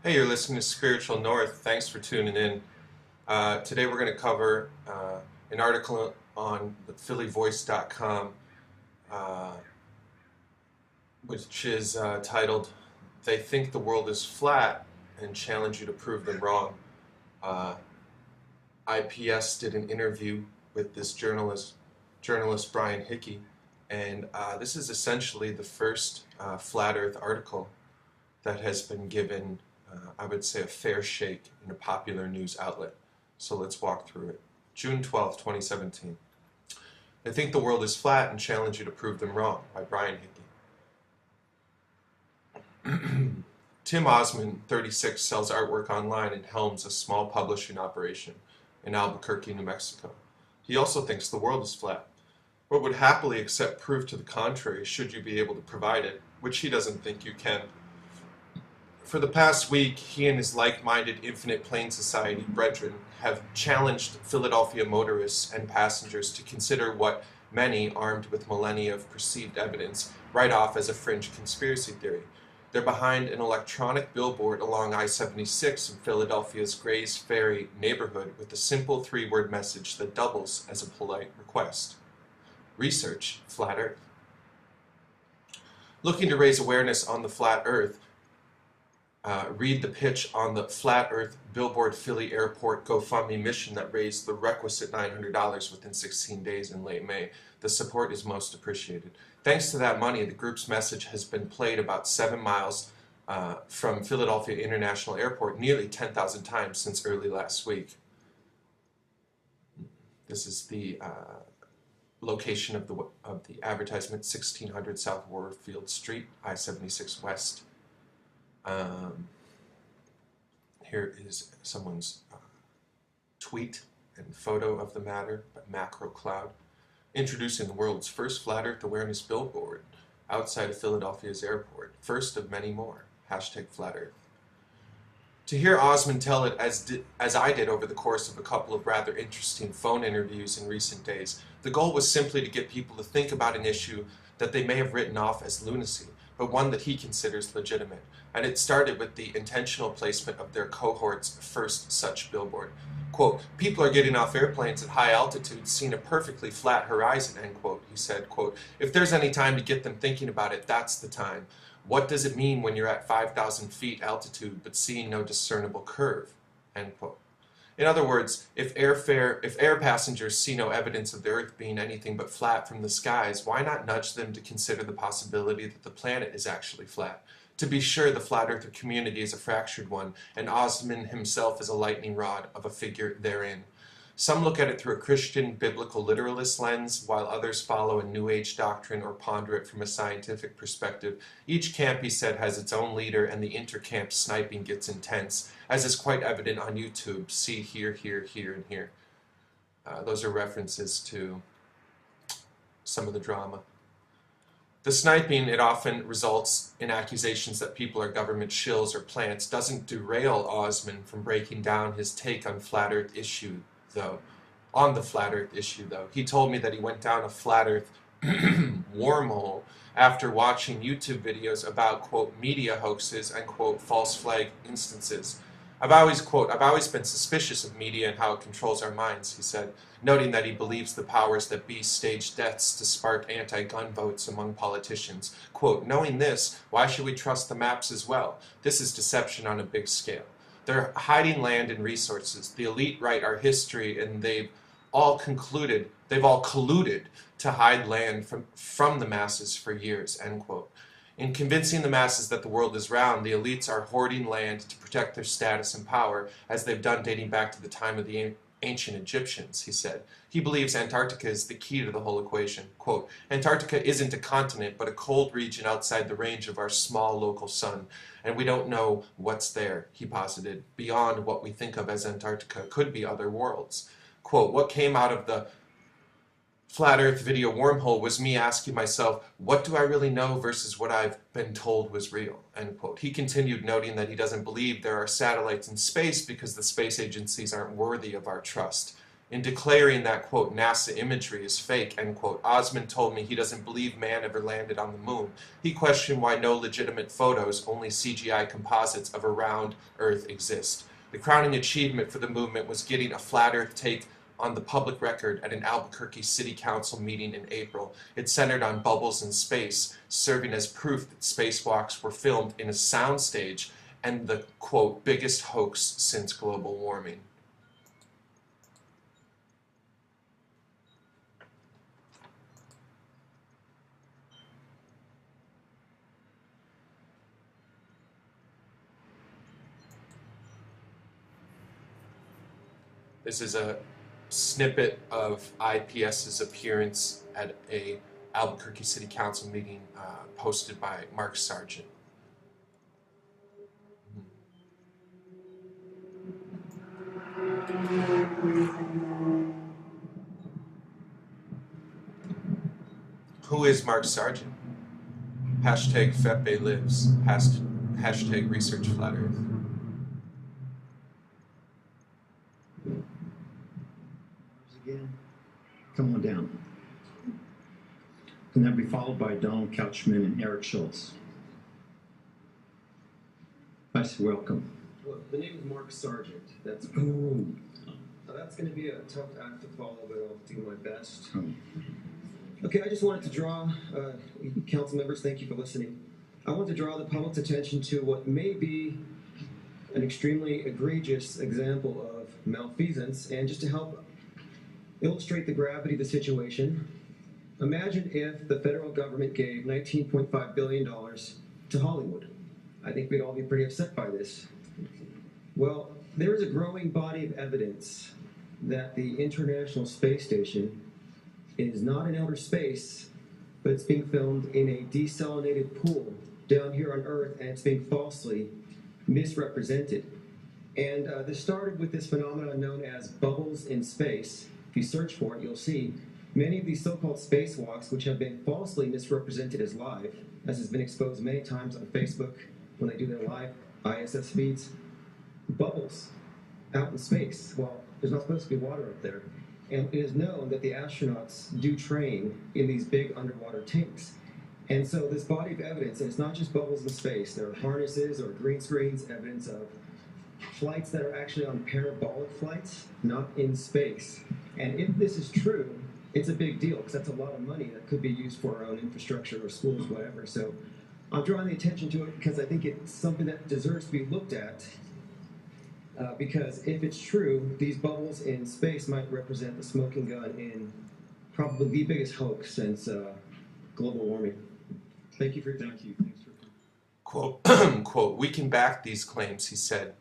Hey, you're listening to Spiritual North. Thanks for tuning in. Today we're going to cover an article on the phillyvoice.com, uh, which is titled, They Think the World is Flat and Challenge You to Prove Them Wrong. Uh, IPS did an interview with this journalist Brian Hickey, and this is essentially the first Flat Earth article that has been given, I would say, a fair shake in a popular news outlet. So let's walk through it. June 12th, 2017. They think the world is flat and challenge you to prove them wrong, by Brian Hickey. Tim Ozman, 36, sells artwork online and helms a small publishing operation in Albuquerque, New Mexico. He also thinks the world is flat, but would happily accept proof to the contrary should you be able to provide it, which he doesn't think you can. For the past week, he and his like-minded Infinite Plane Society brethren have challenged Philadelphia motorists and passengers to consider what many, armed with millennia of perceived evidence, write off as a fringe conspiracy theory. They're behind an electronic billboard along I-76 in Philadelphia's Gray's Ferry neighborhood with a simple three-word message that doubles as a polite request. Research Flat Earth. Looking to raise awareness on the flat Earth, read the pitch on the Flat Earth Billboard Philly Airport GoFundMe mission that raised the requisite $900 within 16 days in late May. The support is most appreciated. Thanks to that money, the group's message has been played about 7 miles from Philadelphia International Airport nearly 10,000 times since early last week. This is the location of the advertisement, 1600 South Warfield Street, I-76 West. Here is someone's tweet and photo of the matter by Macro Cloud, introducing the world's first flat earth awareness billboard outside of Philadelphia's airport, first of many more, #Flat Earth. To hear Ozman tell it as I did over the course of a couple of rather interesting phone interviews in recent days, the goal was simply to get people to think about an issue that they may have written off as lunacy, but one that he considers legitimate. And it started with the intentional placement of their cohort's first such billboard. Quote, people are getting off airplanes at high altitudes, seeing a perfectly flat horizon, end quote. He said, quote, if there's any time to get them thinking about it, that's the time. What does it mean when you're at 5,000 feet altitude but seeing no discernible curve, end quote. In other words, if air passengers see no evidence of the Earth being anything but flat from the skies, why not nudge them to consider the possibility that the planet is actually flat? To be sure, the flat earther community is a fractured one, and Ozman himself is a lightning rod of a figure therein. Some look at it through a Christian biblical literalist lens, while others follow a New Age doctrine or ponder it from a scientific perspective. Each camp, he said, has its own leader, and the inter-camp sniping gets intense, as is quite evident on YouTube. See here, here, here, and here. Those are references to some of the drama. The sniping, it often results in accusations that people are government shills or plants, doesn't derail Ozman from breaking down his take on the flat earth issue, though. He told me that he went down a flat earth wormhole after watching YouTube videos about, quote, media hoaxes and, quote, false flag instances. I've always been suspicious of media and how it controls our minds, he said, noting that he believes the powers that be stage deaths to spark anti-gun votes among politicians. Quote, knowing this, why should we trust the maps as well? This is deception on a big scale. They're hiding land and resources. The elite write our history, and they've all colluded to hide land from the masses for years, end quote. In convincing the masses that the world is round, the elites are hoarding land to protect their status and power, as they've done dating back to the time of the ancient Egyptians, he said. He believes Antarctica is the key to the whole equation. Quote, Antarctica isn't a continent, but a cold region outside the range of our small local sun, and we don't know what's there, he posited. Beyond what we think of as Antarctica could be other worlds. Quote, what came out of the Flat Earth video wormhole was me asking myself, what do I really know versus what I've been told was real, end quote. He continued, noting that he doesn't believe there are satellites in space because the space agencies aren't worthy of our trust, In declaring that, quote, NASA imagery is fake, end quote, Ozman told me he doesn't believe man ever landed on the moon. He questioned why no legitimate photos, only CGI composites of a round Earth exist. The crowning achievement for the movement was getting a flat Earth take on the public record at an Albuquerque City Council meeting in April. It centered on bubbles in space, serving as proof that spacewalks were filmed in a soundstage and the, quote, biggest hoax since global warming. This is a snippet of IPS's appearance at a Albuquerque City Council meeting posted by Mark Sargent. Who is Mark Sargent? Hashtag Fepe lives. Hashtag research flat earth. Again, come on down. And that'll be followed by Donald Couchman and Eric Schultz. Nice, welcome. Well, the name is Mark Sargent. That's Oh. that's going to be a tough act to follow, but I'll do my best. Oh. Okay, I just wanted to draw, council members, thank you for listening. I want to draw the public's attention to what may be an extremely egregious example of malfeasance, and just to help illustrate the gravity of the situation, imagine if the federal government gave $19.5 billion to Hollywood. I think we'd all be pretty upset by this. Well, there is a growing body of evidence that the International Space Station is not in outer space, but it's being filmed in a desalinated pool down here on Earth, and it's being falsely misrepresented. And this started with this phenomenon known as bubbles in space. If you search for it, you'll see many of these so-called spacewalks, which have been falsely misrepresented as live, as has been exposed many times on Facebook when they do their live ISS feeds, bubbles out in space. Well, there's not supposed to be water up there. And it is known that the astronauts do train in these big underwater tanks. And so this body of evidence, and it's not just bubbles in space, there are harnesses or green screens, evidence of flights that are actually on parabolic flights, not in space. And if this is true, it's a big deal, because that's a lot of money that could be used for our own infrastructure or schools, whatever. So I'm drawing the attention to it because I think it's something that deserves to be looked at. Because if it's true, these bubbles in space might represent the smoking gun in probably the biggest hoax since global warming. Thank you for your time. Thank you. Thanks for Quote, quote, we can back these claims, he said,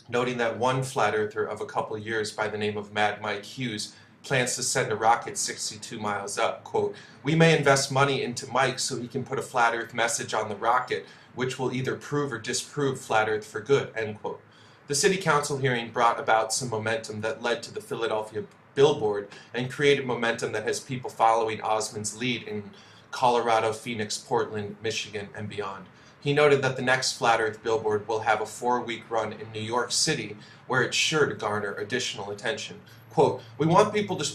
noting that one flat earther of a couple years by the name of Mad Mike Hughes plans to send a rocket 62 miles up. Quote, we may invest money into Mike so he can put a flat earth message on the rocket, which will either prove or disprove flat earth for good, end quote. The city council hearing brought about some momentum that led to the Philadelphia billboard and created momentum that has people following Ozman's lead in Colorado, Phoenix, Portland, Michigan, and beyond. He noted that the next Flat Earth billboard will have a 4-week run in New York City, where it's sure to garner additional attention. Quote, we want people to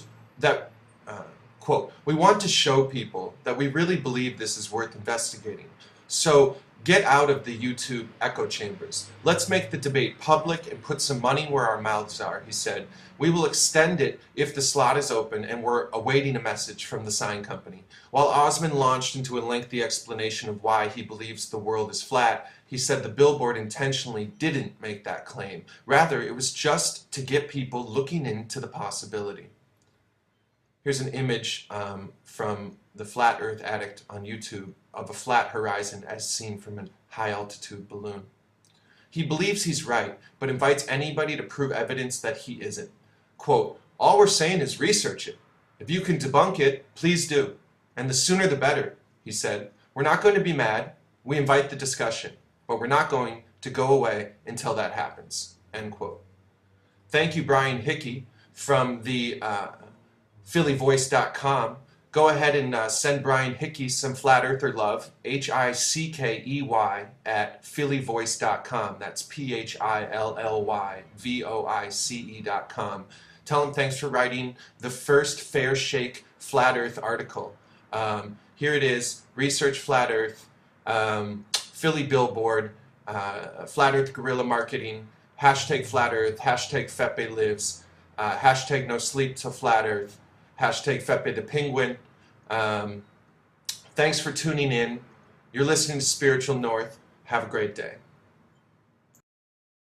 quote, we want to show people that we really believe this is worth investigating. So get out of the YouTube echo chambers. Let's make the debate public and put some money where our mouths are, he said. We will extend it if the slot is open, and we're awaiting a message from the sign company. While Ozman launched into a lengthy explanation of why he believes the world is flat, he said the billboard intentionally didn't make that claim. Rather, it was just to get people looking into the possibility. Here's an image from the Flat Earth Addict on YouTube of a flat horizon as seen from a high-altitude balloon. He believes he's right, but invites anybody to prove evidence that he isn't. Quote, all we're saying is research it. If you can debunk it, please do. And the sooner the better, he said. We're not going to be mad. We invite the discussion, but we're not going to go away until that happens, end quote. Thank you, Brian Hickey from the phillyvoice.com. Go ahead and send Brian Hickey some Flat Earther love, Hickey at phillyvoice.com. That's PhillyVoice.com. Tell him thanks for writing the first Fair Shake Flat Earth article. Here it is, Research Flat Earth, Philly Billboard, Flat Earth Guerrilla Marketing, hashtag Flat Earth, hashtag Fepe Lives, hashtag No Sleep to Flat Earth, hashtag Fepe the Penguin. Thanks for tuning in. You're listening to Spiritual North. Have a great day.